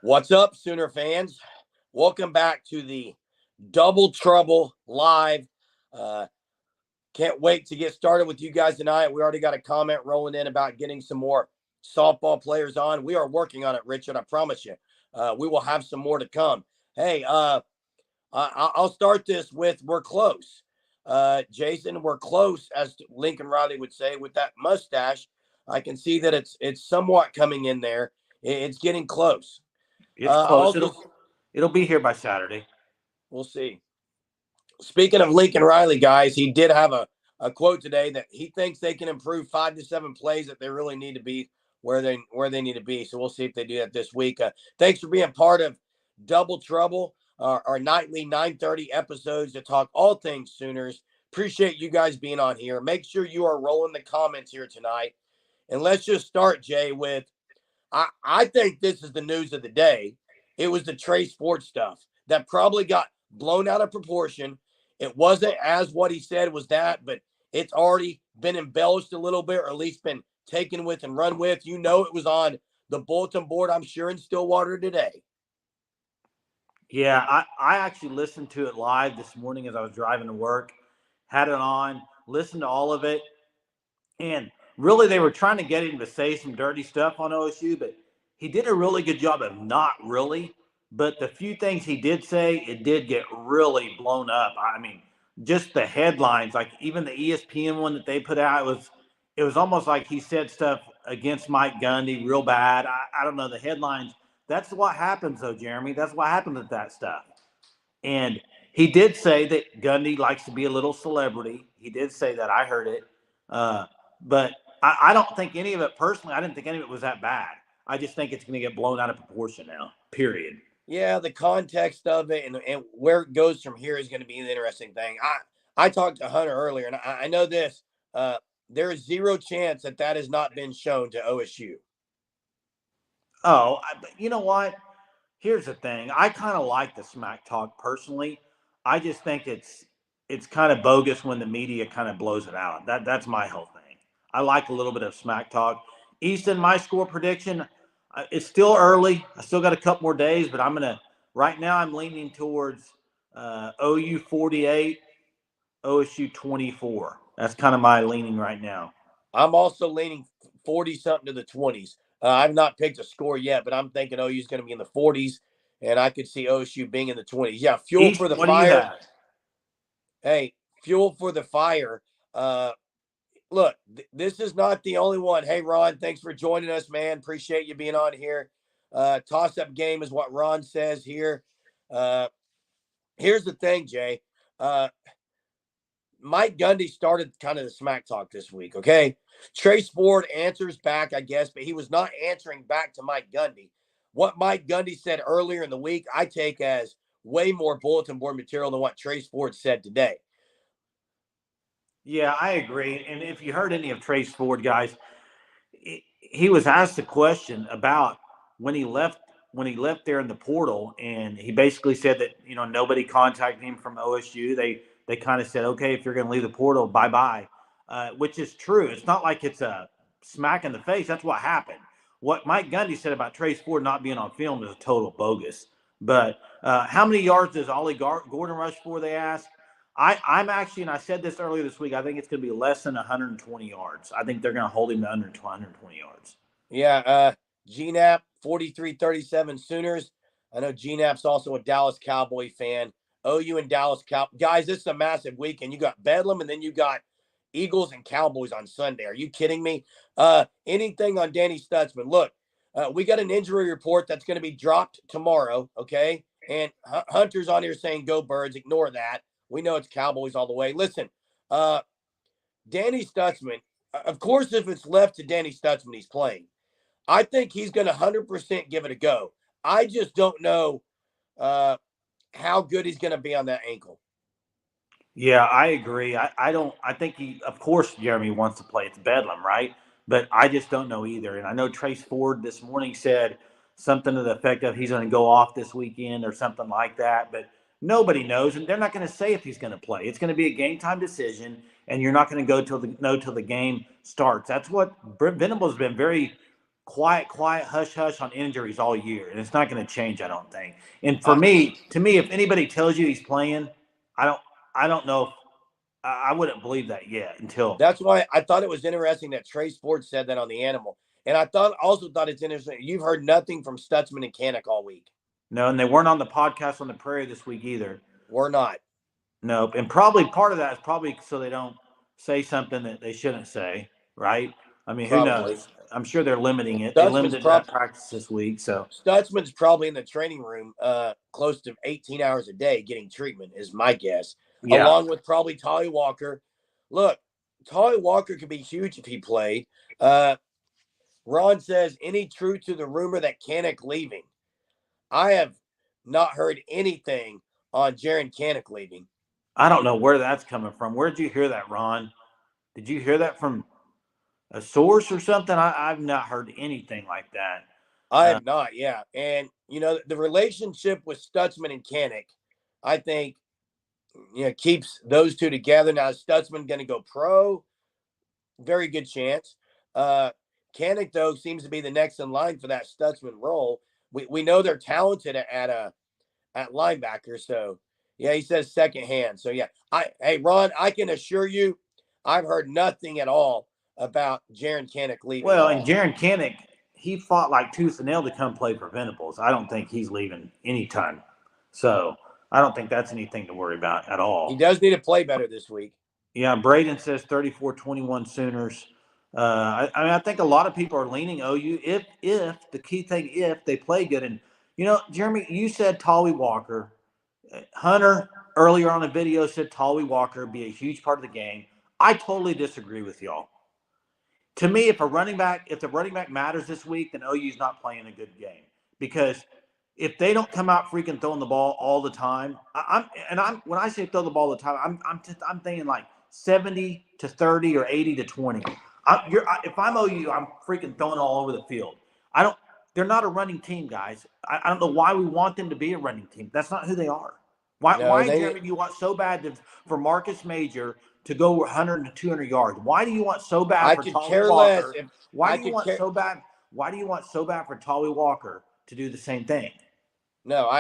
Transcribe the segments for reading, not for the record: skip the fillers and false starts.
What's up, Sooner fans? Welcome back to the Double Trouble Live. Uh, can't wait to get started with you guys tonight. We already got a comment rolling in about getting some more softball players on. We are working on it, Richard. I promise you. We will have some more to come. Hey, I'll start this with we're close. Jason, we're close, as Lincoln Riley would say, with that mustache. I can see that it's somewhat coming in there. It's getting close. It's close. Also, It'll be here by Saturday. we'll see. Speaking of Lincoln Riley, guys, he did have a quote today that he thinks they can improve 5 to 7 plays that they really need to be where they need to be. So we'll see if they do that this week. Thanks for being part of Double Trouble, our nightly 9:30 episodes to talk all things Sooners. Appreciate you guys being on here. Make sure you are rolling the comments here tonight. And let's just start, Jay, with I think this is the news of the day. It was the Trey Sports stuff that probably got blown out of proportion. It wasn't as what he said was that, but it's already been embellished a little bit, or at least been taken with and run with. You know, it was on the bulletin board, I'm sure, in Stillwater today. Yeah, I actually listened to it live this morning as I was driving to work, had it on, listened to all of it. And really, they were trying to get him to say some dirty stuff on OSU, but he did a really good job of not really. But the few things he did say, it did get really blown up. I mean, just the headlines, like even the ESPN one that they put out, it was almost like he said stuff against Mike Gundy real bad. I don't know, the headlines. That's what happens, though, Jeremy. That's what happens with that stuff. And he did say that Gundy likes to be a little celebrity. He did say that. I heard it. Uh, but I don't think any of it, personally, I didn't think any of it was that bad. I just think it's going to get blown out of proportion now, period. Yeah, the context of it and where it goes from here is going to be an interesting thing. I talked to Hunter earlier, and I know this. There is zero chance that that has not been shown to OSU. But you know what? Here's the thing. I kind of like the smack talk personally. I just think it's kind of bogus when the media kind of blows it out. That's my whole thing. I like a little bit of smack talk. Easton, my score prediction. It's still early. I still got a couple more days, but right now I'm leaning towards OU 48, OSU 24. That's kind of my leaning right now. I'm also leaning 40 something to the 20s. I've not picked a score yet, but I'm thinking OU is going to be in the 40s, and I could see OSU being in the 20s. Yeah, fuel for the Easton, what do you fire. have? Hey, fuel for the fire. Uh, Look, this is not the only one. Hey, Ron, thanks for joining us, man. Appreciate you being on here. Toss-up game is what Ron says here. Uh, Here's the thing, Jay. Uh, Mike Gundy started kind of the smack talk this week, okay? Trace Ford answers back, I guess, but he was not answering back to Mike Gundy. What Mike Gundy said earlier in the week, I take as way more bulletin board material than what Trace Ford said today. Yeah, I agree. And if you heard any of Trace Ford, guys, he was asked a question about when he left there in the portal, and he basically said that nobody contacted him from OSU. They kind of said, okay, if you're going to leave the portal, bye bye, which is true. It's not like it's a smack in the face. That's what happened. What Mike Gundy said about Trace Ford not being on film is a total bogus. But how many yards does Ollie Gordon rush for? They asked. I'm actually, and I said this earlier this week, I think it's going to be less than 120 yards. I think they're going to hold him to under 120 yards. Yeah, GNAP 43-37 Sooners. I know GNAP's also a Dallas Cowboy fan. OU and Dallas guys, this is a massive weekend. You got Bedlam, and then you got Eagles and Cowboys on Sunday. Are you kidding me? Anything on Danny Stutzman? Look, we got an injury report that's going to be dropped tomorrow, okay? And Hunter's on here saying go Birds. Ignore that. We know it's Cowboys all the way. Listen, Danny Stutzman, of course, if it's left to Danny Stutzman, he's playing. I think he's going to 100% give it a go. I just don't know how good he's going to be on that ankle. Yeah, I agree. I don't. I think of course, Jeremy wants to play. It's Bedlam, right? But I just don't know either. And I know Trace Ford this morning said something to the effect of he's going to go off this weekend or something like that. But nobody knows, and they're not going to say if he's going to play. It's going to be a game time decision, and you're not going to know till the game starts. That's what Brent Venables has been very quiet, hush, hush on injuries all year, and it's not going to change, I don't think. And I, to me, if anybody tells you he's playing, I don't, I don't know. I wouldn't believe that yet until. that's why I thought it was interesting that Trey Sports said that on the Animal, and I also thought it's interesting. You've heard nothing from Stutzman and Kanek all week. No, and they weren't on the podcast on the Prairie this week either. We're not. Nope, and probably part of that is probably so they don't say something that they shouldn't say, right? I mean, who Probably. knows? I'm sure they're limiting it. They Stutzman's limited that practice this week, so Stutzman's probably in the training room close to 18 hours a day getting treatment, is my guess, yeah. along with probably Tolly Walker. Look, Tolly Walker could be huge if he played. Ron says, any truth to the rumor that Kanek leaving? I have not heard anything on Jaron Kanek leaving. I don't know where that's coming from. Where did you hear that, Ron? Did you hear that from a source or something? I've not heard anything like that. I have not, yeah. And, the relationship with Stutzman and Kanek, I think, keeps those two together. Now, is Stutzman going to go pro? Very good chance. Kanek, though, seems to be the next in line for that Stutzman role. We know they're talented at linebacker. So, yeah, he says second hand. So, yeah. Hey, Ron, I can assure you I've heard nothing at all about Jaron Kanek leaving. Well, and Jaron Kanek, he fought like tooth and nail to come play for Venables. I don't think he's leaving anytime. So I don't think that's anything to worry about at all. He does need to play better this week. Yeah, Braden says 34-21 Sooners. I think a lot of people are leaning OU if the key thing, if they play good. And, Jeremy, you said Tolly Walker. Hunter earlier on the video said Tolly Walker be a huge part of the game. I totally disagree with y'all. To me, if the running back matters this week, then OU's not playing a good game. Because if they don't come out freaking throwing the ball all the time, when I say throw the ball all the time, I'm thinking like 70-30 or 80-20. If I'm OU, I'm freaking throwing all over the field. They're not a running team, guys. I don't know why we want them to be a running team. That's not who they are. Why Jeremy, do you want so bad for Marcus Major to go 100 to 200 yards? Why do you want so bad for Tolly Walker? Why do you want so bad for Tolly Walker to do the same thing? No,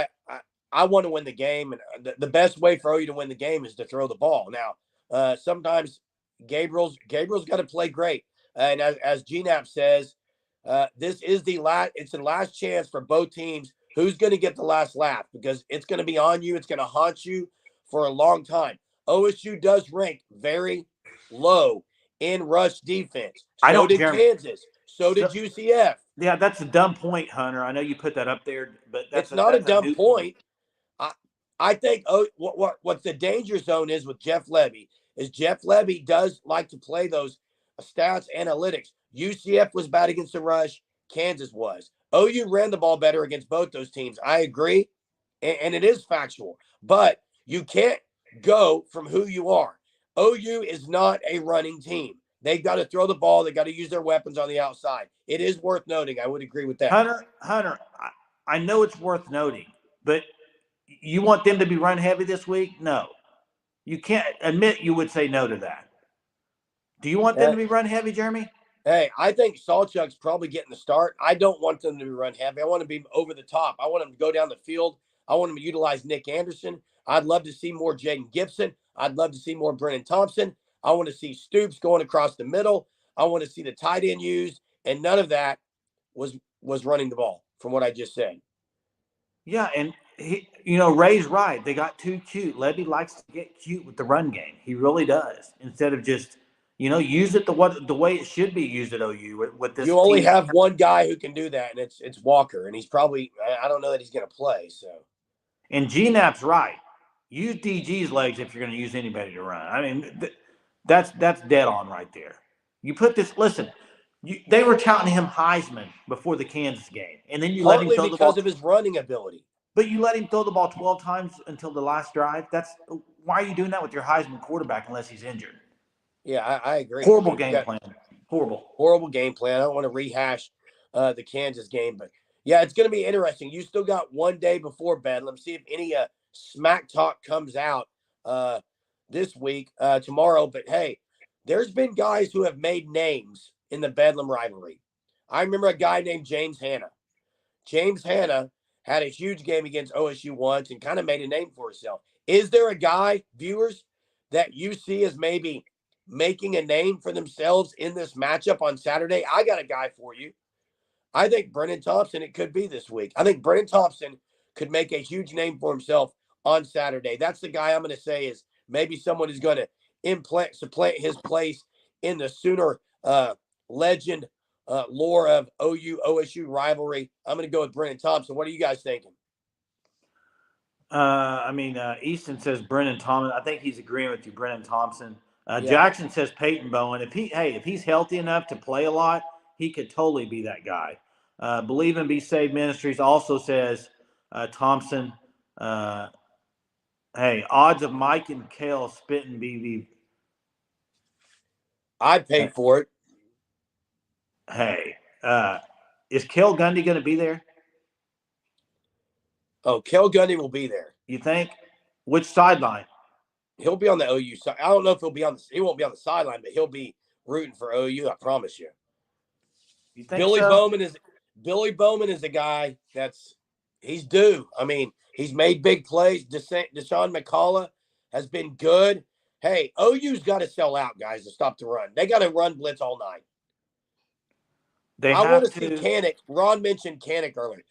I want to win the game, and the best way for OU to win the game is to throw the ball. Now, sometimes Gabriel's got to play great, and as GNAP says, this is it's the last chance for both teams. Who's going to get the last laugh? Because it's going to be on you. It's going to haunt you for a long time. OSU does rank very low in rush defense. So did Kansas. So did UCF. Yeah, that's a dumb point, Hunter. I know you put that up there, but that's not a dumb point. I think what the danger zone is with Jeff Lebby is Jeff Lebby does like to play those stats analytics. UCF was bad against the rush. Kansas was. OU ran the ball better against both those teams. I agree, and it is factual. But you can't go from who you are. OU is not a running team. They've got to throw the ball. They got to use their weapons on the outside. It is worth noting. I would agree with that. Hunter, I know it's worth noting, but you want them to be run heavy this week? No. You can't admit you would say no to that. Do you want them to be run heavy, Jeremy? Hey, I think Sawchuk's probably getting the start. I don't want them to be run heavy. I want to be over the top. I want them to go down the field. I want them to utilize Nick Anderson. I'd love to see more Jaden Gibson. I'd love to see more Brennan Thompson. I want to see Stoops going across the middle. I want to see the tight end used. And none of that was running the ball, from what I just said. Yeah, and Ray's right. They got too cute. Lebby likes to get cute with the run game. He really does. Instead of just use it the way it should be used at OU with this. You only have one guy who can do that, and it's Walker, and he's probably I don't know that he's going to play. So, and GNAP's right. Use DG's legs if you're going to use anybody to run. I mean, that's dead on right there. You put this. Listen, they were touting him Heisman before the Kansas game, and then you let him throw the ball because of his running ability. But you let him throw the ball 12 times until the last drive. Why are you doing that with your Heisman quarterback unless he's injured? Yeah, I agree. Horrible game plan. Horrible game plan. I don't want to rehash the Kansas game, but yeah, it's going to be interesting. You still got one day before Bedlam. See if any smack talk comes out this week, tomorrow. But hey, there's been guys who have made names in the Bedlam rivalry. I remember a guy named James Hanna. James Hanna had a huge game against OSU once and kind of made a name for himself. Is there a guy, viewers, that you see as maybe making a name for themselves in this matchup on Saturday? I got a guy for you. I think Brennan Thompson, it could be this week. I think Brennan Thompson could make a huge name for himself on Saturday. That's the guy I'm going to say is maybe someone is going to supplant his place in the Sooner legend lore of OU OSU rivalry. I'm going to go with Brennan Thompson. What are you guys thinking? Easton says Brennan Thompson. I think he's agreeing with you, Brennan Thompson. Yeah. Jackson says Peyton Bowen. If he's healthy enough to play a lot, he could totally be that guy. Believe and Be Saved Ministries also says Thompson. Odds of Mike and Kale spitting BV. I'd pay for it. Is Kale Gundy going to be there? Oh, Kel Gundy will be there. You think? Which sideline? He'll be on the OU side. I don't know if he won't be on the sideline, but he'll be rooting for OU. I promise you. You think Billy so? Bowman is a guy he's due. I mean, he's made big plays. Deshaun McCullough has been good. Hey, OU's got to sell out, guys, to stop the run. They got to run blitz all night. I want to see Kanik. Ron mentioned Kanik earlier.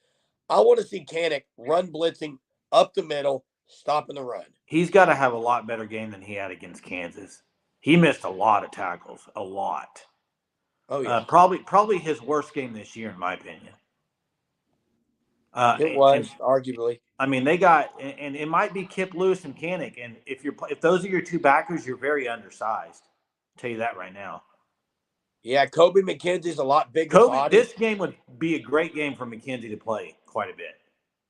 I want to see Kanik run blitzing up the middle, stopping the run. He's got to have a lot better game than he had against Kansas. He missed a lot of tackles, a lot. Oh yeah, probably his worst game this year, in my opinion. It was arguably. I mean, they got, and it might be Kip Lewis and Kanik, and if those are your two backers, you're very undersized. I'll tell you that right now. Yeah, Kobe McKenzie's a lot bigger. This game would be a great game for McKenzie to play quite a bit,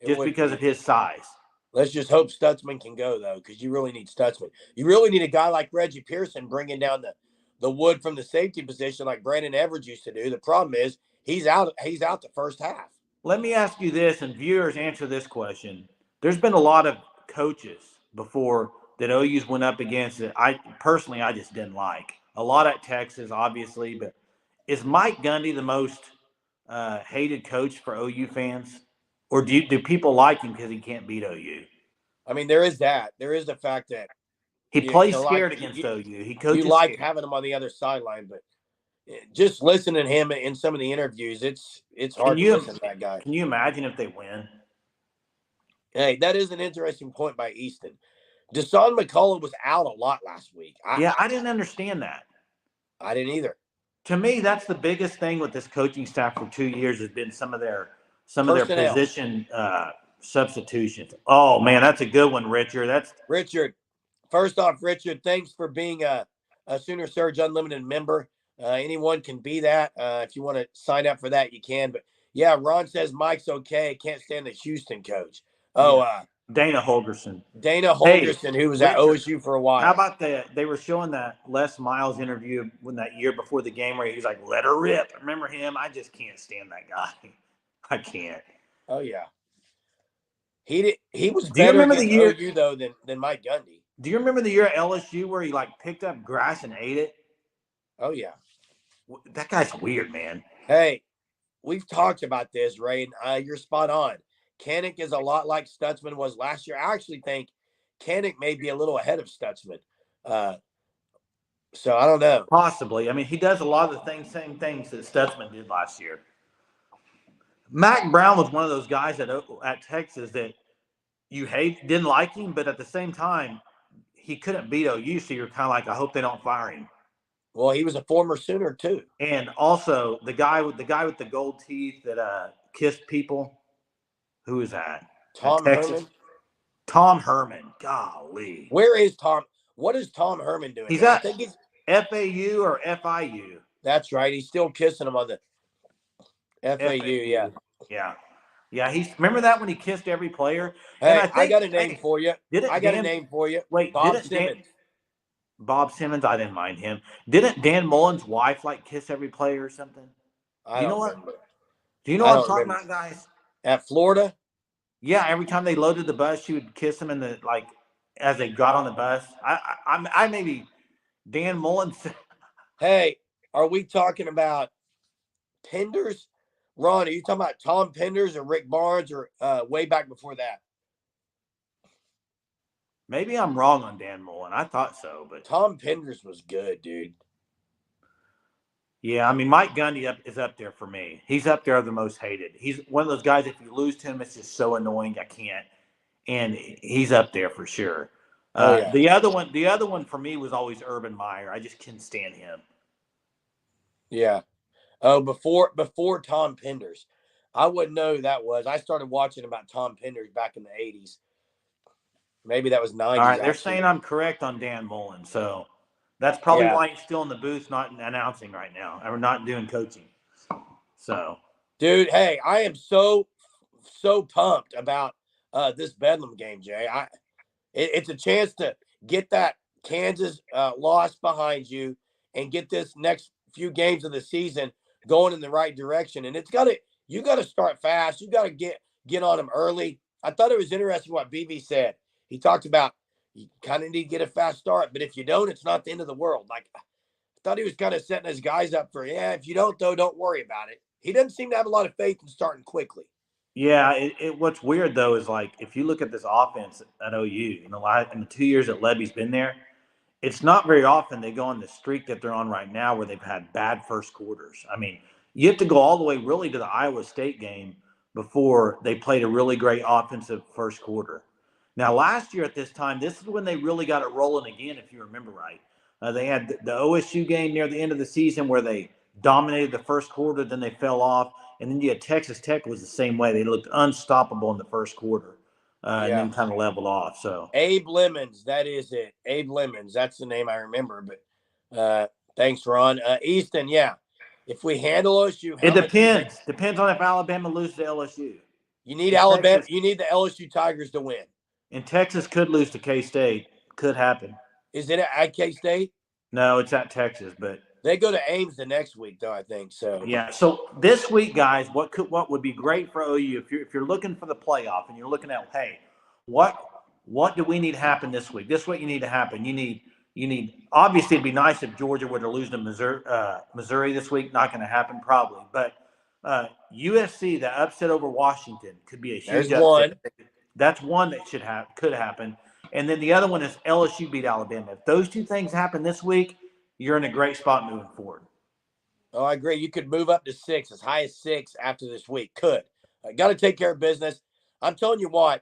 just because of his size. Let's just hope Stutzman can go, though, because you really need Stutzman. You really need a guy like Reggie Pearson bringing down the wood from the safety position like Brandon Everett used to do. The problem is he's out the first half. Let me ask you this, and viewers answer this question. There's been a lot of coaches before that OU's went up against that I just didn't like. A lot at Texas, obviously, but is Mike Gundy the most hated coach for OU fans? Or do people like him because he can't beat OU? I mean, there is that. There is the fact that he plays scared against OU. He coaches. You like having him on the other sideline, but just listening to him in some of the interviews, it's hard to listen to that guy. Can you imagine if they win? Hey, that is an interesting point by Easton. Deshaun McCullough was out a lot last week. I didn't understand that. I didn't either. To me, that's the biggest thing with this coaching staff for 2 years has been some of their position substitutions. Oh man, that's a good one, Richard. Richard. First off, Richard, thanks for being a Sooner Surge Unlimited member. Anyone can be that. If you want to sign up for that, you can. But yeah, Ron says Mike's okay. Can't stand the Houston coach. Dana Holgerson. Who was at OSU for a while. How about they were showing that Les Miles interview when that year before the game where he was like, let her rip. Remember him? I just can't stand that guy. I can't. Oh yeah. He was better against OU though than Mike Gundy. Do you remember the year at LSU where he like picked up grass and ate it? Oh yeah. That guy's weird, man. Hey, we've talked about this, Ray, and you're spot on. Kanik is a lot like Stutzman was last year. I actually think Kanik may be a little ahead of Stutzman. So I don't know. Possibly. I mean, he does a lot of the same things that Stutzman did last year. Mac Brown was one of those guys at Texas that you didn't like him, but at the same time, he couldn't beat OU, so you're kind of like, I hope they don't fire him. Well, he was a former Sooner too. And also the guy with the gold teeth that kissed people. Who is that? Tom Herman. Tom Herman. Golly. Where is Tom? What is Tom Herman doing? I think he's FAU or FIU. That's right. He's still kissing him on the FAU. Yeah. Remember that when he kissed every player? Hey, I got a name for you. Wait, Bob Simmons. Bob Simmons, I didn't mind him. Didn't Dan Mullen's wife like kiss every player or something? Do you know what I'm talking about, guys? At Florida? Yeah, every time they loaded the bus, she would kiss him as they got on the bus. I maybe Dan Mullen. Hey, are we talking about Penders? Ron, are you talking about Tom Penders or Rick Barnes or way back before that? Maybe I'm wrong on Dan Mullen. I thought so, but Tom Penders was good, dude. yeah, I mean, Mike Gundy is up there for me. He's up there the most hated. He's one of those guys, if you lose to him, it's just so annoying. I can't. And he's up there for sure. Oh, yeah. The other one for me was always Urban Meyer. I just couldn't stand him. Yeah. Oh, before Tom Penders. I wouldn't know who that was. I started watching about Tom Penders back in the 80s. Maybe that was 90s. All right, they're saying I'm correct on Dan Mullen, so that's probably why he's still in the booth, not announcing right now, or not doing coaching. So, dude, hey, I am so pumped about this Bedlam game, Jay. It's a chance to get that Kansas loss behind you and get this next few games of the season going in the right direction. And you got to start fast. You got to get on them early. I thought it was interesting what BB said. He talked about you kind of need to get a fast start, but if you don't, it's not the end of the world. Like, I thought he was kind of setting his guys up for, if you don't, though, don't worry about it. He doesn't seem to have a lot of faith in starting quickly. Yeah, what's weird though is like if you look at this offense at OU in the 2 years that Levy's been there, it's not very often they go on the streak that they're on right now where they've had bad first quarters. I mean, you have to go all the way really to the Iowa State game before they played a really great offensive first quarter. Now, last year at this time, this is when they really got it rolling again, if you remember right. They had the OSU game near the end of the season where they dominated the first quarter, then they fell off. And then you had Texas Tech was the same way. They looked unstoppable in the first quarter and then kind of leveled off. So Abe Lemons, that is it. Abe Lemons, that's the name I remember. But thanks, Ron. Easton, yeah. If we handle OSU, it depends. Depends on if Alabama loses to LSU. You need Alabama. Texas, you need the LSU Tigers to win. And Texas could lose to K-State. Could happen. Is it at K-State? No, it's at Texas, but they go to Ames the next week, though. I think so. Yeah. So this week, guys, what would be great for OU if you're looking for the playoff and you're looking at, hey, what do we need to happen this week? This is what you need to happen. You need obviously it'd be nice if Georgia were to lose to Missouri this week. Not going to happen probably, but USC, the upset over Washington, could be a huge upset. One. That's one that could happen. And then the other one is LSU beat Alabama. If those two things happen this week, you're in a great spot moving forward. Oh, I agree. You could move up to 6, as high as 6 after this week. Could. Got to take care of business. I'm telling you what,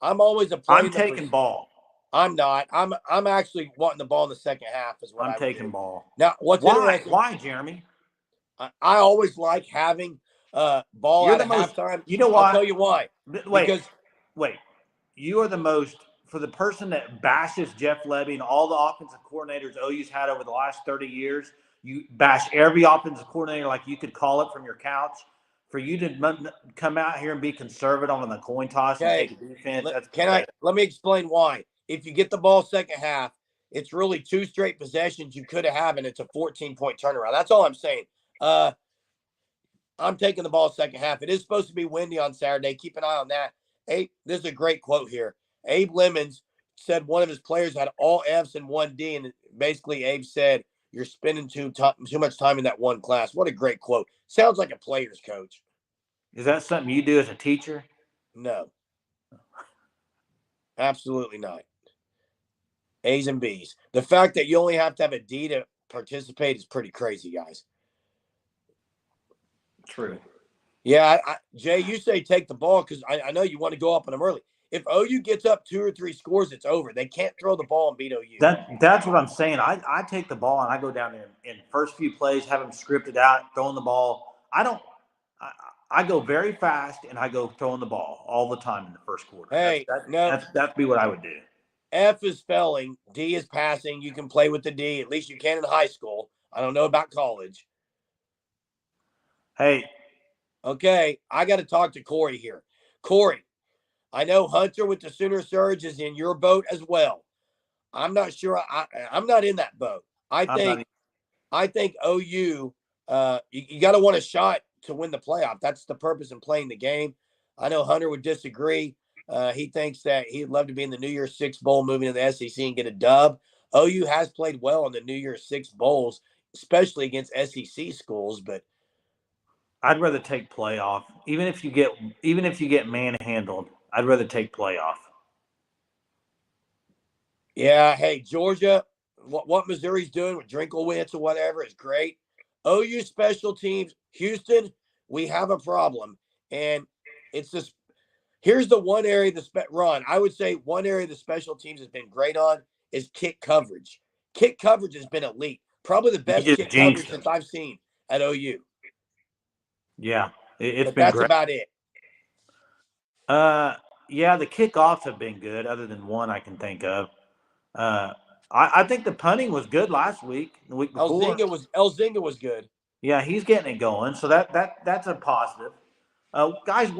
I'm always a player. I'm taking ball. I'm not. I'm actually wanting the ball in the second half is what I'm taking ball. Now, what's interesting? Why, Jeremy? I always like having ball at halftime. You know why? I'll tell you why. Wait. You are the most, for the person that bashes Jeff Levy and all the offensive coordinators OU's had over the last 30 years, you bash every offensive coordinator like you could call it from your couch. For you to come out here and be conservative on the coin toss and take a defense, let me explain why. If you get the ball second half, it's really 2 straight possessions you could have had, and it's a 14-point turnaround. That's all I'm saying. I'm taking the ball second half. It is supposed to be windy on Saturday. Keep an eye on that. This is a great quote here. Abe Lemons said one of his players had all Fs and 1D, and basically Abe said, you're spending too much time in that one class. What a great quote. Sounds like a player's coach. Is that something you do as a teacher? No. Absolutely not. A's and B's. The fact that you only have to have a D to participate is pretty crazy, guys. True. Yeah, Jay, you say take the ball because I know you want to go up on them early. If OU gets up 2 or 3 scores, it's over. They can't throw the ball and beat OU. That's what I'm saying. I take the ball and I go down there in first few plays, have them scripted out, throwing the ball. I go very fast and I go throwing the ball all the time in the first quarter. Hey, that'd be what I would do. F is spelling, D is passing. You can play with the D. At least you can in high school. I don't know about college. Hey. Okay, I got to talk to Corey here. Corey, I know Hunter with the Sooner Surge is in your boat as well. I'm not sure. I'm not in that boat. I think OU, you got to want a shot to win the playoff. That's the purpose in playing the game. I know Hunter would disagree. He thinks that he'd love to be in the New Year's Six Bowl, moving to the SEC and get a dub. OU has played well in the New Year's Six Bowls, especially against SEC schools, but I'd rather take playoff. Even if you get manhandled, I'd rather take playoff. Yeah, hey, Georgia, what Missouri's doing with Drinkowitz or whatever is great. OU special teams, Houston, we have a problem. And it's this. Here's the one area Ron, I would say one area the special teams has been great on is kick coverage. Kick coverage has been elite. Probably the You best just kick coverage jinxed since them. I've seen at OU. Yeah, it's But been that's great. about it. Uh, yeah, the kickoffs have been good, other than one I can think of. Uh, I think the punting was good last week, the week before. Elzinga was good. Yeah, he's getting it going, so that's a positive. Guys,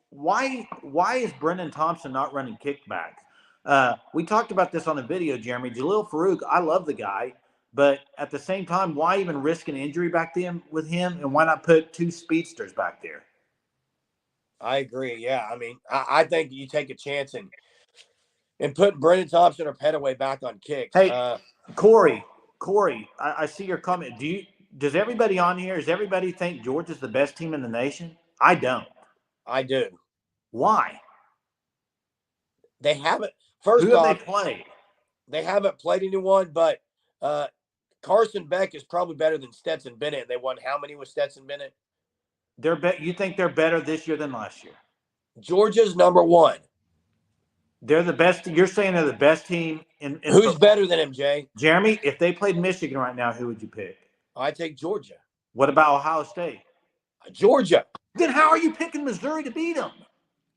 why is Brendan Thompson not running kickbacks? We talked about this on the video, Jeremy. Jalil Farouk, I love the guy, but at the same time, why even risk an injury back then with him, and why not put two speedsters back there? I agree. Yeah, I mean, I think you take a chance and put Brendan Thompson or Petaway back on kicks. Hey, Corey, I see your comment. Does everybody on here, does everybody think Georgia's the best team in the nation? I don't. I do. Why? They haven't. Who First have they off, played? they haven't played anyone, but Carson Beck is probably better than Stetson Bennett. And they won how many with Stetson Bennett? You think they're better this year than last year? Georgia's number one. They're the best. You're saying they're the best team in Who's football. better than him, Jay? Jeremy, if they played Michigan right now, who would you pick? I take Georgia. What about Ohio State? Georgia. Then how are you picking Missouri to beat them?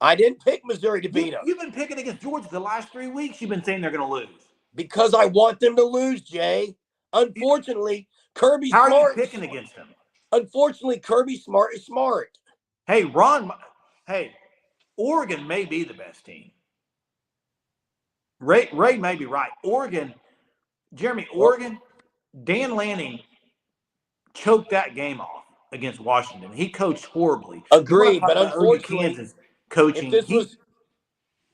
I didn't pick Missouri to beat them. You've been picking against Georgia the last 3 weeks. You've been saying they're going to lose. Because I want them to lose, Jay. Unfortunately, Kirby How Smart. How are you picking against them? Unfortunately, Kirby Smart is smart. Hey, Oregon may be the best team. Ray may be right. Jeremy, Dan Lanning choked that game off against Washington. He coached horribly. Agreed, but unfortunately, Kansas coaching.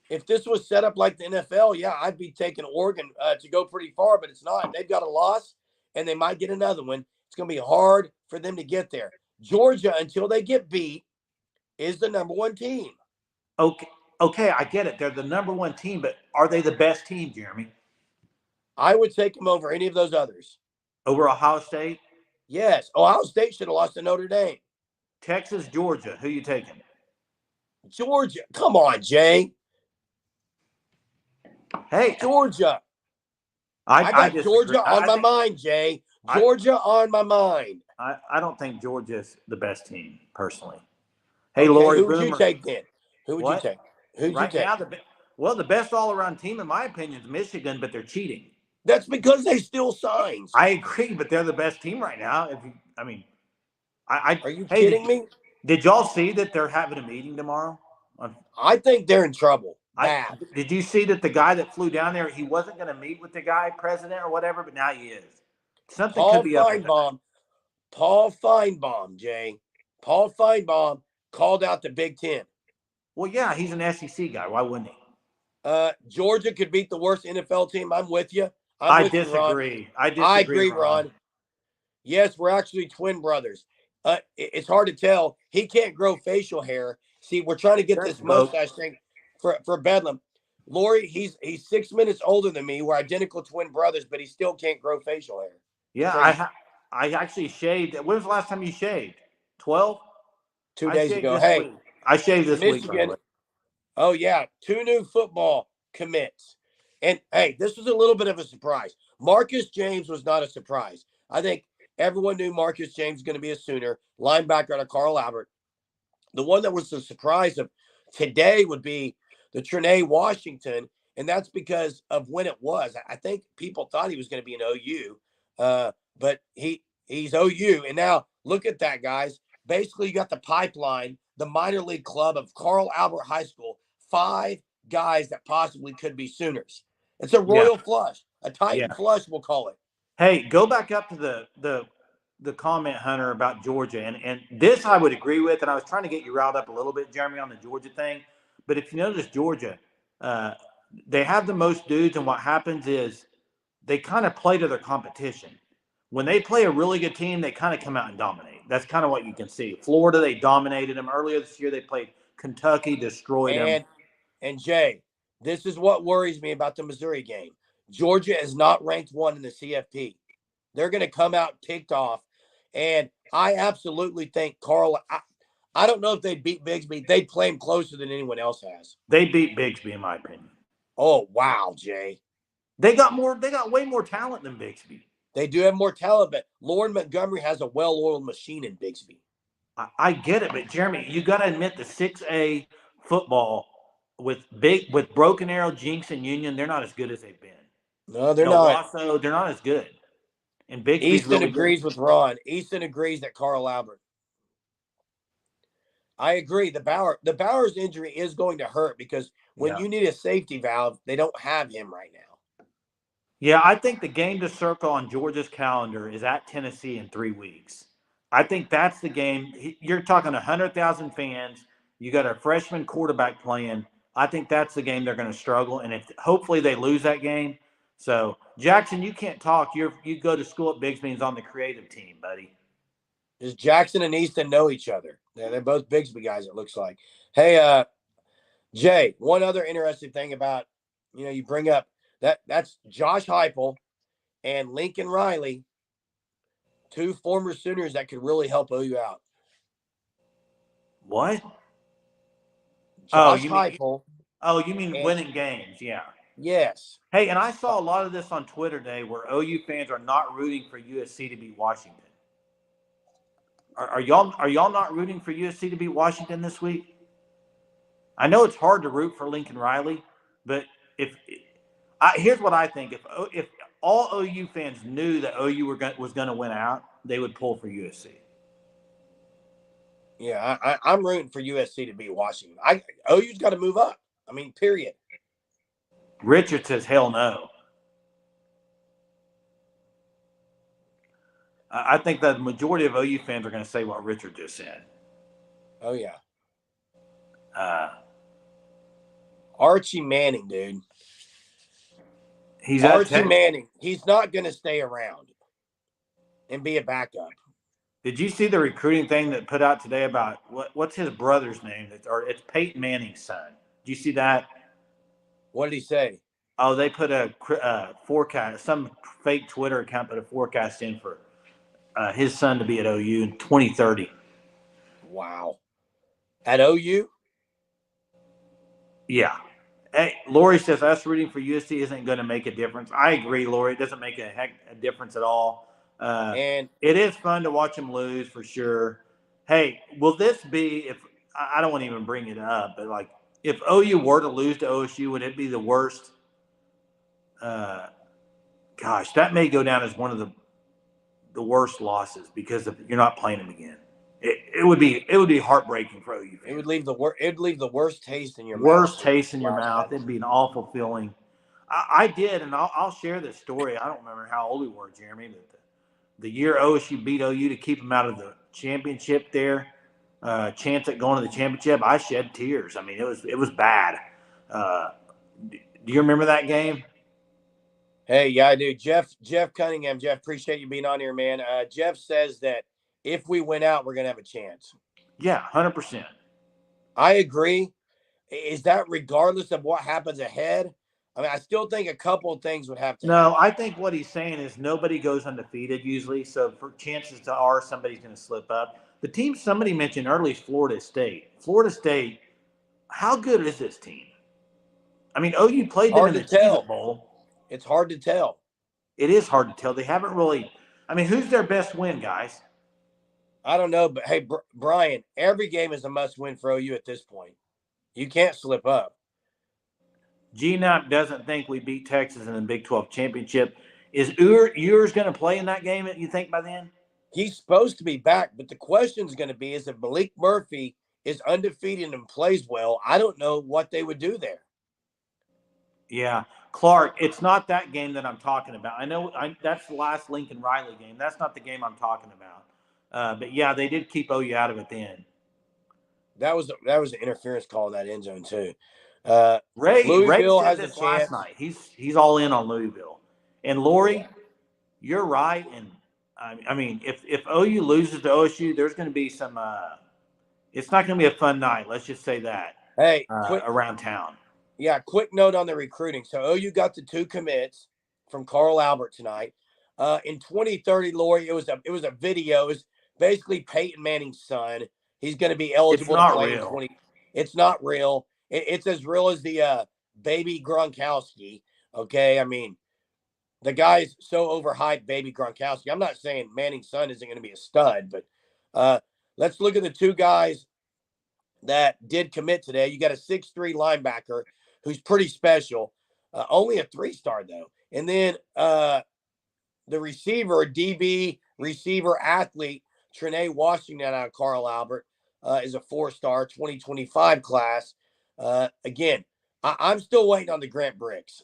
If this was set up like the NFL, yeah, I'd be taking Oregon to go pretty far, but it's not. They've got a loss, and they might get another one. It's going to be hard for them to get there. Georgia, until they get beat, is the number one team. Okay, I get it. They're the number one team, but are they the best team, Jeremy? I would take them over any of those others. Over Ohio State? Yes. Ohio State should have lost to Notre Dame. Texas, Georgia. Who you taking? Georgia. Come on, Jay. Hey, Georgia. I got Georgia on my mind, Jay. Georgia on my mind. I don't think Georgia's the best team, personally. Hey, Lori, who would you take then? Who would you take? Who'd you take? Now, the best all-around team, in my opinion, is Michigan, but they're cheating. That's because they steal signs. I agree, but they're the best team right now. Are you kidding me? Did y'all see that they're having a meeting tomorrow? I think they're in trouble. Did you see that the guy that flew down there, he wasn't going to meet with the guy, president or whatever, but now he is. Something could be up with that. Paul Feinbaum, Jay. Paul Feinbaum called out the Big Ten. Well, yeah, he's an SEC guy. Why wouldn't he? Georgia could beat the worst NFL team. I'm with you. I disagree. I agree, Ron. Yes, we're actually twin brothers. It's hard to tell. He can't grow facial hair. See, we're trying to get this mustache thing for Bedlam. Lori, he's 6 minutes older than me. We're identical twin brothers, but he still can't grow facial hair. Yeah, I actually shaved. When was the last time you shaved? 12? 2 days ago. Hey, I shaved this Michigan. Week. Oh, yeah. 2 new football commits. And, hey, this was a little bit of a surprise. Marcus James was not a surprise. I think everyone knew Marcus James was going to be a Sooner. Linebacker out of Carl Albert. The one that was the surprise of today would be the Trinae Washington, and that's because of when it was. I think people thought he was going to be an OU, but he's OU. And now look at that, guys. Basically, you got the pipeline, the minor league club of Carl Albert High School, 5 guys that possibly could be Sooners. It's a royal flush, a Titan flush, we'll call it. Hey, go back up to the comment, Hunter, about Georgia. And this I would agree with, and I was trying to get you riled up a little bit, Jeremy, on the Georgia thing. But if you notice, Georgia, they have the most dudes, and what happens is they kind of play to their competition. When they play a really good team, they kind of come out and dominate. That's kind of what you can see. Florida, they dominated them earlier this year. They played Kentucky, destroyed them. And Jay, this is what worries me about the Missouri game. Georgia is not ranked 1 in the CFP. They're going to come out ticked off, and I absolutely think Carl. I don't know if they'd beat Bigsby. They'd play him closer than anyone else has. They beat Bigsby, in my opinion. Oh wow, Jay. They got way more talent than Bigsby. They do have more talent, but Lauren Montgomery has a well-oiled machine in Bigsby. I get it, but Jeremy, you got to admit the 6A football with Broken Arrow, Jinx, and Union, they're not as good as they've been. No, they're not. Wasso, they're not as good. And Bigsby's Easton really agrees good. with Ron. Easton agrees that Carl Albert. I agree. The Bowers injury is going to hurt because when you need a safety valve, they don't have him right now. Yeah, I think the game to circle on Georgia's calendar is at Tennessee in 3 weeks. I think that's the game. You're talking 100,000 fans. You got a freshman quarterback playing. I think that's the game they're going to struggle, and hopefully they lose that game. So Jackson, you can't talk. You go to school at Bigsby and on the creative team, buddy. Does Jackson and Easton know each other? They're both Bigsby guys, it looks like. Hey, Jay, one other interesting thing about, you bring up that's Josh Heupel and Lincoln Riley, 2 former Sooners that could really help OU out. What? Josh Heupel. You mean winning games? Yeah. Yes. Hey, and I saw a lot of this on Twitter today where OU fans are not rooting for USC to beat Washington. Are y'all not rooting for USC to beat Washington this week? I know it's hard to root for Lincoln Riley, but here's what I think: if all OU fans knew that OU was going to win out, they would pull for USC. Yeah, I'm rooting for USC to beat Washington. OU's got to move up. I mean, period. Richard says, "Hell no." I think that the majority of OU fans are going to say what Richard just said. Oh yeah. Archie Manning, dude. Archie Manning. He's not going to stay around and be a backup. Did you see the recruiting thing that put out today about what's his brother's name? It's Peyton Manning's son. Did you see that? What did he say? Oh, they put a forecast. Some fake Twitter account put a forecast in for his son to be at OU in 2030. Wow. At OU? Yeah. Hey, Lori says us rooting for USC isn't going to make a difference. I agree, Lori. It doesn't make a difference at all. And it is fun to watch them lose for sure. Hey, will this be I don't want to even bring it up, but like if OU were to lose to OSU, would it be the worst? Gosh, that may go down as one of the worst losses because you're not playing them again. It would be heartbreaking for OU fans. It would leave the worst taste in your mouth. Worst taste in your mouth. It'd be an awful feeling. I did, and I'll share this story. I don't remember how old we were, Jeremy, but the year OSU beat OU to keep them out of the championship there, chance at going to the championship, I shed tears. I mean, it was bad. Do you remember that game? Hey, yeah, I do. Jeff Cunningham. Jeff, appreciate you being on here, man. Jeff says that if we win out, we're going to have a chance. Yeah, 100%. I agree. Is that regardless of what happens ahead? I mean, I still think a couple of things would have to happen. I think what he's saying is nobody goes undefeated usually, so for chances somebody's going to slip up. The team somebody mentioned earlier is Florida State. Florida State, how good is this team? I mean, OU played them in the Cheez-It Bowl. It's hard to tell. It is hard to tell. They haven't really – I mean, who's their best win, guys? I don't know, but hey, Brian, every game is a must-win for OU at this point. You can't slip up. GNAP doesn't think we beat Texas in the Big 12 championship. Is Ewers going to play in that game, you think, by then? He's supposed to be back, but the question is going to be is if Malik Murphy is undefeated and plays well, I don't know what they would do there. Yeah. Clark, it's not that game that I'm talking about. I know that's the last Lincoln Riley game. That's not the game I'm talking about. But, yeah, they did keep OU out of it then. That was an interference call in that end zone, too. Louisville has a chance. Last night. He's all in on Louisville. And, Lori, you're right. And I mean, if OU loses to OSU, there's going to be some. It's not going to be a fun night. Let's just say that. Hey, Around town. Yeah, quick note on the recruiting. So OU got the 2 commits from Carl Albert tonight. In 2030, Lori, it was a video. It was basically Peyton Manning's son. He's going to be It's eligible to not play in real. 20. It's not real. It's as real as the baby Gronkowski. Okay, I mean the guy's so overhyped, baby Gronkowski. I'm not saying Manning's son isn't going to be a stud, but let's look at the 2 guys that did commit today. You got a 6'3" linebacker who's pretty special, only a 3-star though. And then the receiver, DB receiver athlete, Trinae Washington out of Carl Albert, is a 4-star 2025 class. Again, I'm still waiting on the Grant Bricks.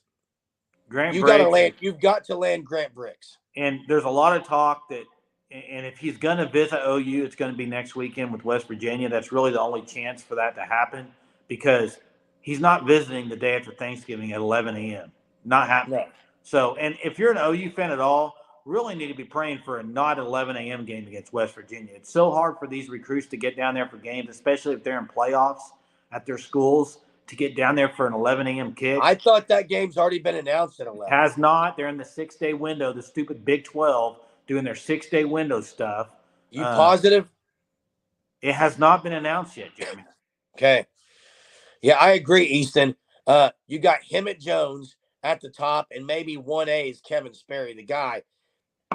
You've got to land Grant Bricks. And there's a lot of talk that, and if he's going to visit OU, it's going to be next weekend with West Virginia. That's really the only chance for that to happen because he's not visiting the day after Thanksgiving at 11 a.m. Not happening. No. So, and if you're an OU fan at all, really need to be praying for a not 11 a.m. game against West Virginia. It's so hard for these recruits to get down there for games, especially if they're in playoffs at their schools, to get down there for an 11 a.m. kick. I thought that game's already been announced at 11. Has not. They're in the 6-day window, the stupid Big 12 doing their 6-day window stuff. You positive? It has not been announced yet, Jeremy. Okay. Yeah, I agree, Easton. You got Emmett Jones at the top, and maybe 1A is Kevin Sperry, the guy.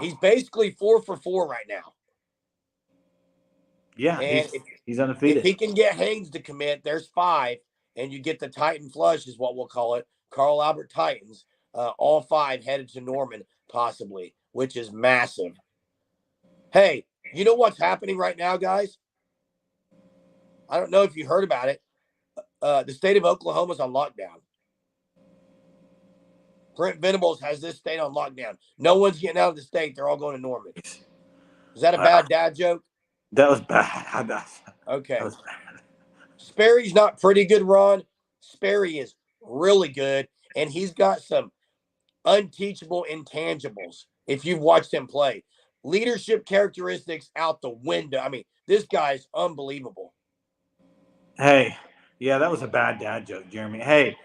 He's basically 4 for 4 right now. Yeah, and he's undefeated. If he can get Haynes to commit, there's 5, and you get the Titan flush is what we'll call it, Carl Albert Titans, all 5 headed to Norman possibly, which is massive. Hey, you know what's happening right now, guys? I don't know if you heard about it. The state of Oklahoma is on lockdown. Brent Venables has this state on lockdown. No one's getting out of the state. They're all going to Norman. Is that a bad dad joke? That was bad. Okay. That was bad. Sperry's not pretty good, Ron. Sperry is really good, and he's got some unteachable intangibles if you've watched him play. Leadership characteristics out the window. I mean, this guy's unbelievable. Hey, yeah, that was a bad dad joke, Jeremy. Hey,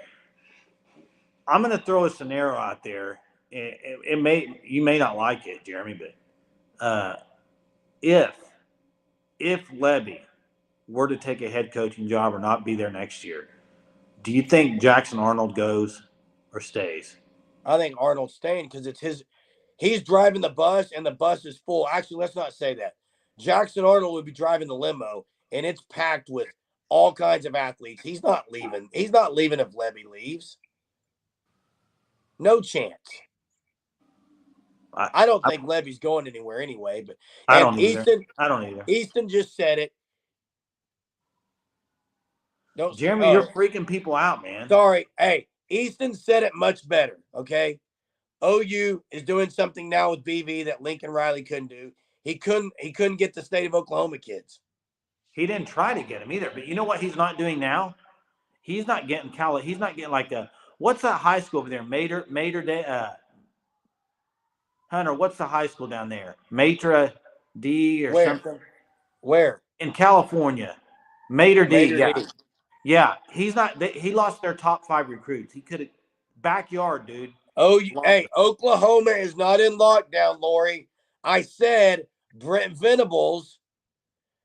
I'm going to throw a scenario out there. You may not like it, Jeremy, but if Levy were to take a head coaching job or not be there next year, do you think Jackson Arnold goes or stays? I think Arnold's staying because it's his. He's driving the bus, and the bus is full. Actually, let's not say that. Jackson Arnold would be driving the limo, and it's packed with all kinds of athletes. He's not leaving. He's not leaving if Levy leaves. No chance. I don't think Levy's going anywhere anyway. But I don't either. Easton just said it. Jeremy, you're freaking people out, man. Sorry. Hey, Easton said it much better. Okay. OU is doing something now with BV that Lincoln Riley couldn't do. He couldn't get the state of Oklahoma kids. He didn't try to get them either. But you know what he's not doing now? He's not getting He's not getting like what's that high school over there? Hunter, what's the high school down there? Maitre D or something? Where? In California. Maitre D. Yeah. He's not. He lost their top 5 recruits. He could have backyard, dude. Hey, Oklahoma is not in lockdown, Lori. I said Brent Venables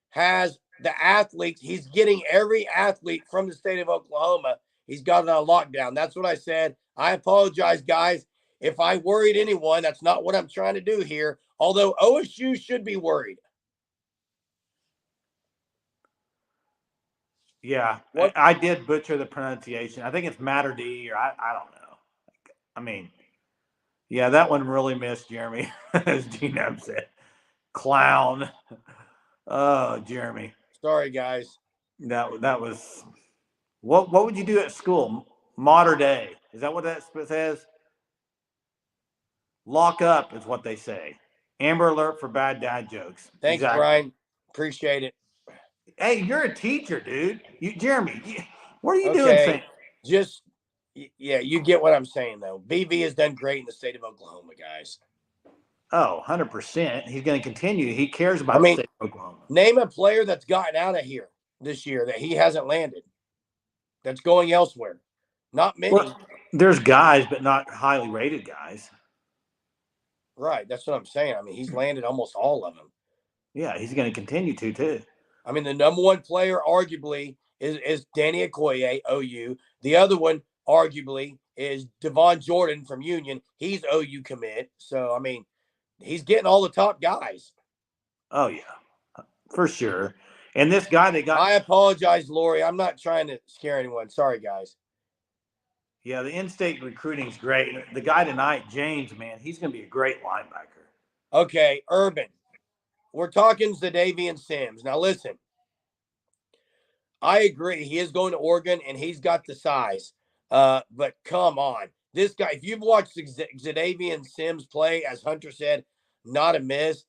has the athletes. He's getting every athlete from the state of Oklahoma. He's got it on lockdown. That's what I said. I apologize, guys. If I worried anyone, that's not what I'm trying to do here. Although OSU should be worried. Yeah, I did butcher the pronunciation. I think it's Matter D, or I don't know. I mean, yeah, that one really missed Jeremy, as G-Nab said. Clown. Oh, Jeremy. Sorry, guys. That was. What would you do at school? Modern day. Is that what that says? Lock up is what they say. Amber alert for bad dad jokes. Thanks, exactly. Brian. Appreciate it. Hey, you're a teacher, dude. Jeremy, what are you doing? Yeah, you get what I'm saying, though. BV has done great in the state of Oklahoma, guys. Oh, 100%. He's going to continue. He cares I about the mean, state of Oklahoma. name a player that's gotten out of here this year that he hasn't landed, that's going elsewhere. Not many. Well, there's guys, but not highly rated guys. Right. That's what I'm saying. I mean, he's landed almost all of them. Yeah, he's going to continue to, too. I mean, the number one player arguably is Danny Okoye, OU. The other one arguably is Devon Jordan from Union. He's OU commit. So, I mean, he's getting all the top guys. Oh, yeah, for sure. And this guy they got. I apologize, Lori. I'm not trying to scare anyone. Sorry, guys. Yeah, the in-state recruiting is great. The guy tonight, James, man, he's going to be a great linebacker. Okay, Urban. We're talking Zadavian Sims. Now, listen. I agree. He is going to Oregon, and he's got the size. But come on. This guy, if you've watched Zadavian Sims play, as Hunter said, not a miss.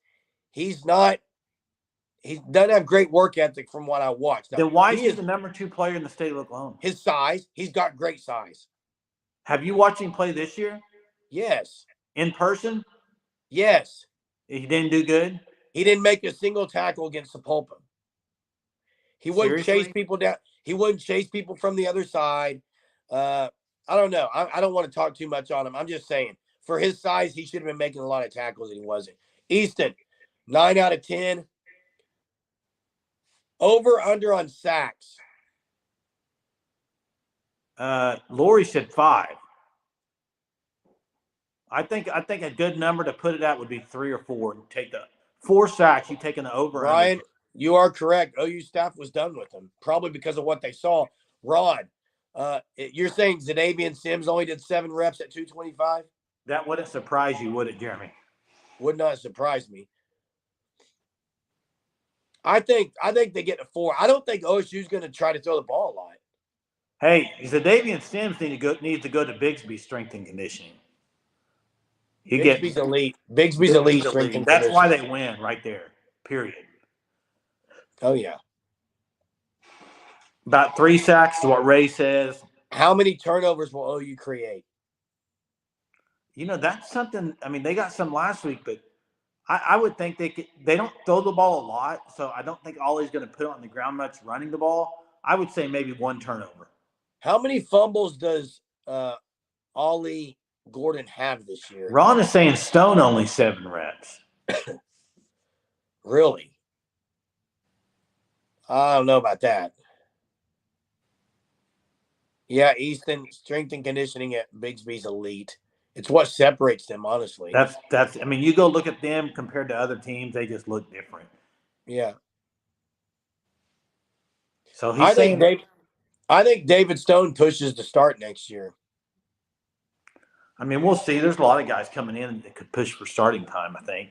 He doesn't have great work ethic from what I watched. Now, then why is he the number 2 player in the state of Oklahoma? His size. He's got great size. Have you watched him play this year? Yes. In person? Yes. He didn't do good? He didn't make a single tackle against Sapulpa. He wouldn't chase people down. He wouldn't chase people from the other side. I don't know. I don't want to talk too much on him. I'm just saying, for his size, he should have been making a lot of tackles, and he wasn't. Easton, 9 out of 10. Over, under on sacks. Lori said 5. I think a good number to put it at would be 3 or 4. Take the 4 sacks. You taking the over. Ryan, you are correct. OU staff was done with him, probably because of what they saw. Ron, you're saying Zadavian Sims only did 7 reps at 225? That wouldn't surprise you, would it, Jeremy? Would not surprise me. I think they get to 4. I don't think OSU's going to try to throw the ball a lot. Hey, Zadavian Sims needs to go to Bigsby's strength and conditioning. Bigsby's elite. Bigsby's elite strength and conditioning. That's why they win right there. Period. Oh, yeah. About 3 sacks is what Ray says. How many turnovers will OU create? You know, that's something. I mean, they got some last week, but I would think they don't throw the ball a lot, so I don't think Ollie's going to put it on the ground much running the ball. I would say maybe 1 turnover. How many fumbles does Ollie Gordon have this year? Ron is saying Stone only 7 reps. Really? I don't know about that. Yeah, Easton, strength and conditioning at Bigsby's elite. It's what separates them, honestly. That's. I mean, you go look at them compared to other teams; they just look different. Yeah. So I think David Stone pushes to start next year. I mean, we'll see. There's a lot of guys coming in that could push for starting time. I think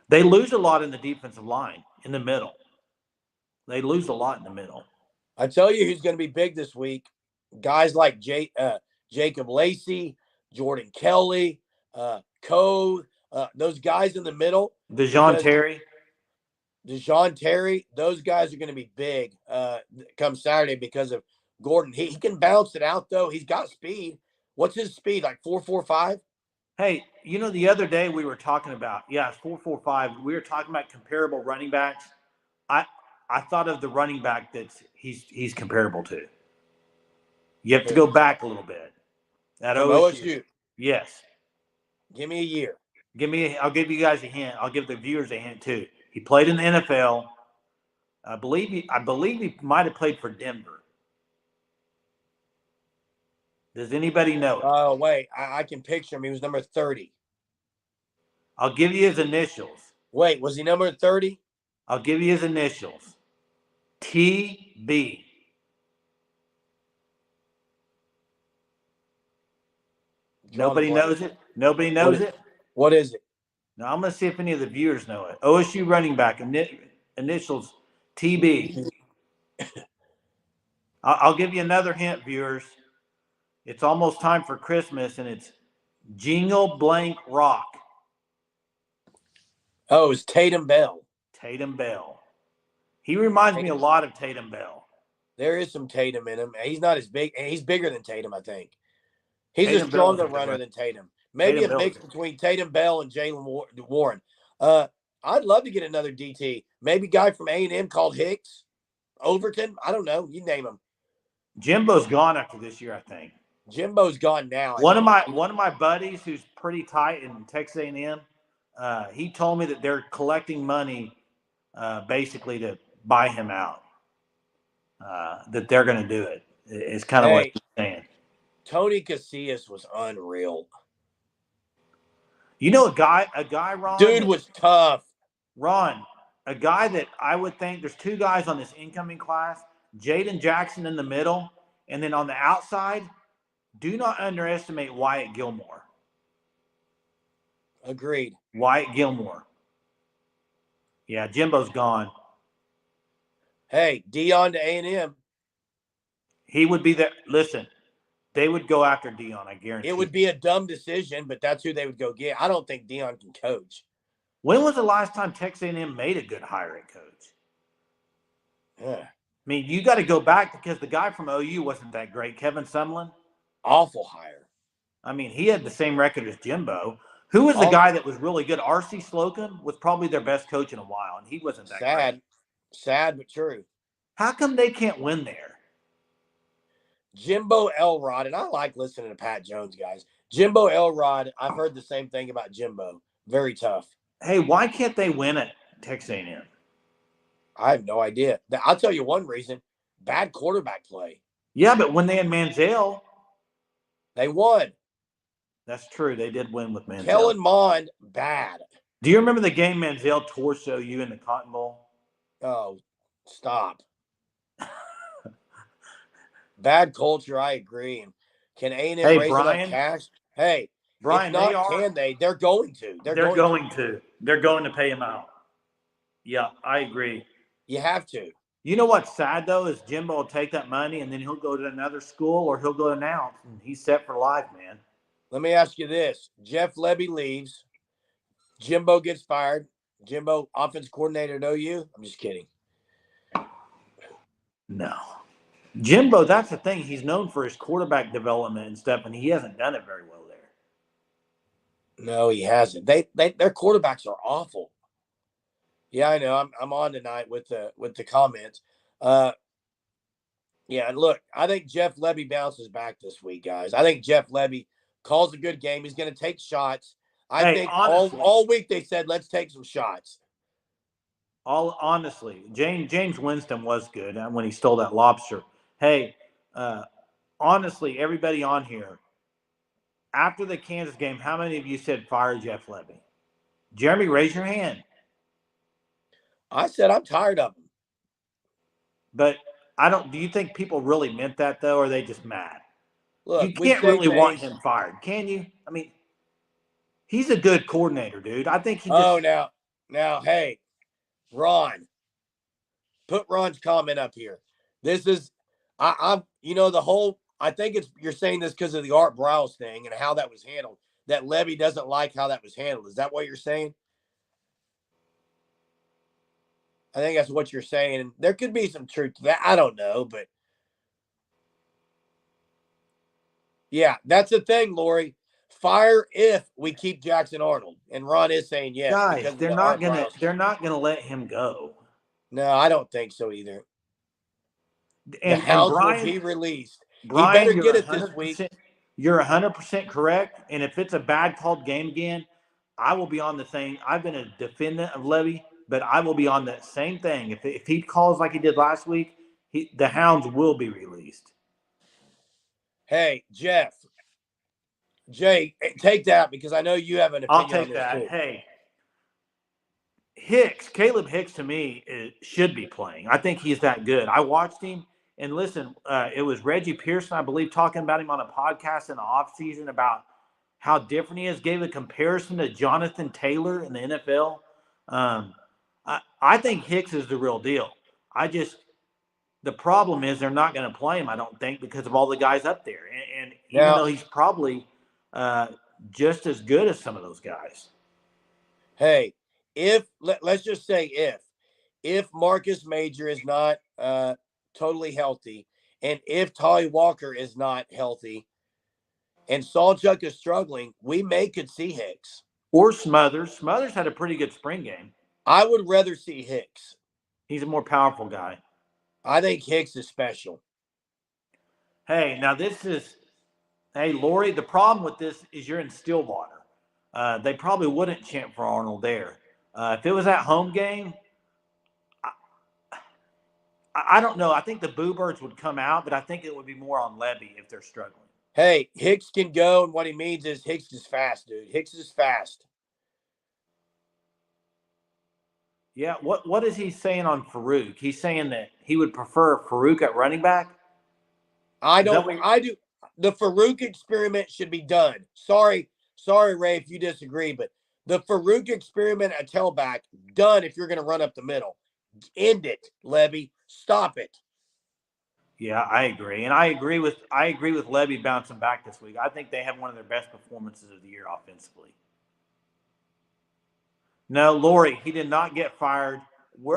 they lose a lot in the defensive line in the middle. They lose a lot in the middle. I tell you, who's going to be big this week? Guys like Jacob Lacey, Jordan Kelly, Code, those guys in the middle. DeJohn Terry, those guys are going to be big come Saturday because of Gordon. He can bounce it out, though. He's got speed. What's his speed, like 4.45? Hey, you know, the other day we were talking about, it's 4.45. We were talking about comparable running backs. I thought of the running back that he's comparable to. You have to go back a little bit. At OSU. Yes. Give me a year. I'll give you guys a hint. I'll give the viewers a hint too. He played in the NFL. I believe he might have played for Denver. Does anybody know it? Oh, wait. I can picture him. He was number 30. I'll give you his initials. Wait, was he number 30? I'll give you his initials. TB. Nobody knows it? Nobody knows it? What is it? Now, I'm going to see if any of the viewers know it. OSU running back, initials TB. I'll give you another hint, viewers. It's almost time for Christmas, and it's Jingle Blank Rock. Oh, it's Tatum Bell. Tatum Bell. He reminds me a lot of Tatum Bell. There is some Tatum in him. He's not as big. He's bigger than Tatum, I think. He's a stronger runner than Tatum. Maybe Tatum a Bell's mix between Tatum Bell and Jalen Warren. I'd love to get another DT. Maybe guy from A&M called Hicks, Overton. I don't know. You name him. Jimbo's gone after this year, I think. Jimbo's gone now. One of my buddies who's pretty tight in Texas A&M, he told me that they're collecting money basically to buy him out. That they're going to do it. It's kind of what he's saying. Tony Casillas was unreal. You know, a guy, Ron. Dude was tough. Ron, a guy that I would think there's two guys on this incoming class, Jaden Jackson in the middle, and then on the outside, do not underestimate Wyatt Gilmore. Agreed. Wyatt Gilmore. Yeah, Jimbo's gone. Hey, Dion to A&M. He would be there. Listen, they would go after Dion, I guarantee. It would be a dumb decision, but that's who they would go get. I don't think Dion can coach. When was the last time Texas A&M made a good hiring coach? Yeah. I mean, you got to go back because the guy from OU wasn't that great. Kevin Sumlin. Awful hire. I mean, he had the same record as Jimbo. Who was the guy that was really good? R.C. Slocum was probably their best coach in a while, and he wasn't that great. Sad, but true. How come they can't win there? Jimbo Elrod, and I like listening to Pat Jones, guys. Jimbo Elrod, I've heard the same thing about Jimbo. Very tough. Hey, why can't they win at Texas A&M? I have no idea. I'll tell you one reason. Bad quarterback play. Yeah, but when they had Manziel, they won. That's true. They did win with Manziel. Kellen Mond, bad. Do you remember the game Manziel torched OU in the Cotton Bowl? Oh, stop. Bad culture, I agree. And can A&M raise enough cash? Hey, Brian, can they? They're going to. They're going to. They're going to pay him out. Yeah, I agree. You have to. You know what's sad, though, is Jimbo will take that money and then he'll go to another school or he'll go to Nance, and he's set for life, man. Let me ask you this. Jeff Lebby leaves. Jimbo gets fired. Jimbo, offense coordinator at OU? I'm just kidding. No. Jimbo, that's the thing. He's known for his quarterback development and stuff, and he hasn't done it very well there. No, he hasn't. Their quarterbacks are awful. Yeah, I know. I'm on tonight with the comments. Yeah, and look, I think Jeff Lebby bounces back this week, guys. I think Jeff Lebby calls a good game. He's going to take shots. I think honestly, all week they said, let's take some shots. Honestly, James Winston was good when he stole that lobster. Hey, honestly, everybody on here, after the Kansas game, how many of you said fire Jeff Lebby? Jeremy, raise your hand. I said I'm tired of him. But do you think people really meant that, though, or are they just mad? Look, you can't really want him fired, can you? I mean, he's a good coordinator, dude. I think he just... Oh, now, hey, Ron, put Ron's comment up here. This is, I think you're saying this because of the Art Briles thing and how that was handled, that Lebby doesn't like how that was handled. Is that what you're saying? I think that's what you're saying. And there could be some truth to that. I don't know, but yeah, that's the thing, Lori. Fire if we keep Jackson Arnold. And Ron is saying yes. Guys, they're not gonna let him go. No, I don't think so either. And the Hounds will be released. Brian, he better get it this week. You're 100% correct. And if it's a bad called game again, I will be on the thing. I've been a defendant of Lebby, but I will be on that same thing. If he calls like he did last week, the Hounds will be released. Hey, Jay, take that because I know you have an opinion. I'll take that. Too. Hey, Caleb Hicks to me should be playing. I think he's that good. I watched him, and listen, it was Reggie Pearson, I believe, talking about him on a podcast in the offseason about how different he is, gave a comparison to Jonathan Taylor in the NFL. I think Hicks is the real deal. The problem is they're not going to play him, I don't think, because of all the guys up there. And even though he's probably just as good as some of those guys. Hey, let's just say if Marcus Major is not totally healthy, and if Tolly Walker is not healthy, and Sawchuck is struggling, we could see Hicks. Or Smothers. Smothers had a pretty good spring game. I would rather see Hicks. He's a more powerful guy. I think Hicks is special. Hey, now hey, Lori, the problem with this is you're in Stillwater. They probably wouldn't chant for Arnold there. If it was at home game, I don't know. I think the Boo Birds would come out, but I think it would be more on Levy if they're struggling. Hey, Hicks can go, and what he means is Hicks is fast, dude. Hicks is fast. Yeah, what is he saying on Farouk? He's saying that he would prefer Farouk at running back? I do. The Farouk experiment should be done. Sorry, Ray, if you disagree, but the Farouk experiment at tailback, done if you're going to run up the middle. End it, Levy. Stop it. Yeah, I agree. And I agree with Levy bouncing back this week. I think they have one of their best performances of the year offensively. No, Lori, he did not get fired.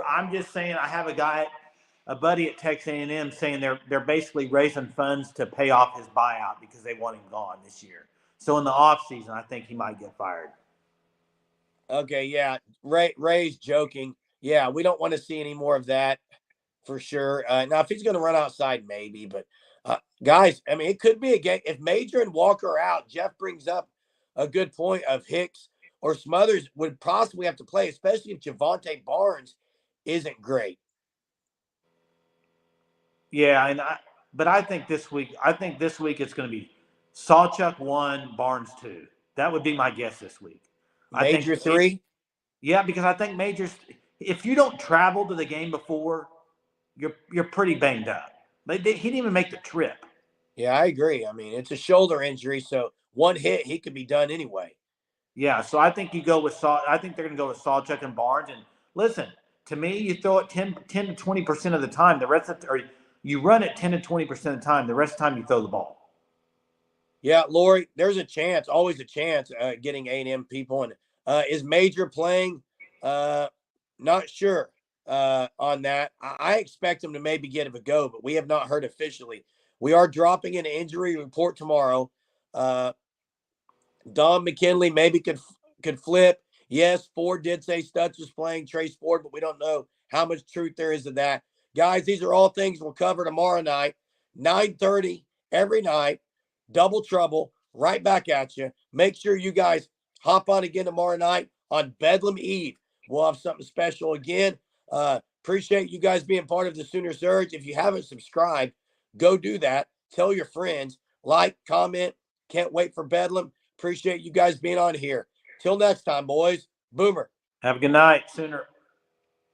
I'm just saying I have a buddy at Texas A&M saying they're basically raising funds to pay off his buyout because they want him gone this year. So in the offseason, I think he might get fired. Okay, yeah. Ray's joking. Yeah, we don't want to see any more of that for sure. Now, if he's going to run outside, maybe. But, guys, I mean, it could be a game. If Major and Walker are out, Jeff brings up a good point of Hicks or Smothers would possibly have to play, especially if Javonte Barnes isn't great. Yeah, but I think this week it's going to be Sawchuck 1, Barnes 2. That would be my guess this week. Major 3? Yeah, because I think Major's – if you don't travel to the game before, you're pretty banged up. He didn't even make the trip. Yeah, I agree. I mean, it's a shoulder injury, so one hit, he could be done anyway. Yeah, so I think you go with I think they're going to go with Sawchuck and Barnes. And listen, to me, you throw it 10 to 20% of the time. The rest or you run it 10 to 20% of the time. The rest of the time, you throw the ball. Yeah, Lori, there's a chance, always a chance, getting A&M people. And is Major playing? Not sure on that. I expect him to maybe get a go, but we have not heard officially. We are dropping an injury report tomorrow. Don McKinley maybe could flip. Yes, Ford did say Stutz was playing Trace Ford, but we don't know how much truth there is to that. Guys, these are all things we'll cover tomorrow night, 9:30 every night. Double trouble, right back at you. Make sure you guys hop on again tomorrow night on Bedlam Eve. We'll have something special again. Appreciate you guys being part of the Sooner Surge. If you haven't subscribed, go do that. Tell your friends. Like, comment. Can't wait for Bedlam. Appreciate you guys being on here. Till next time, boys. Boomer. Have a good night, Sooner.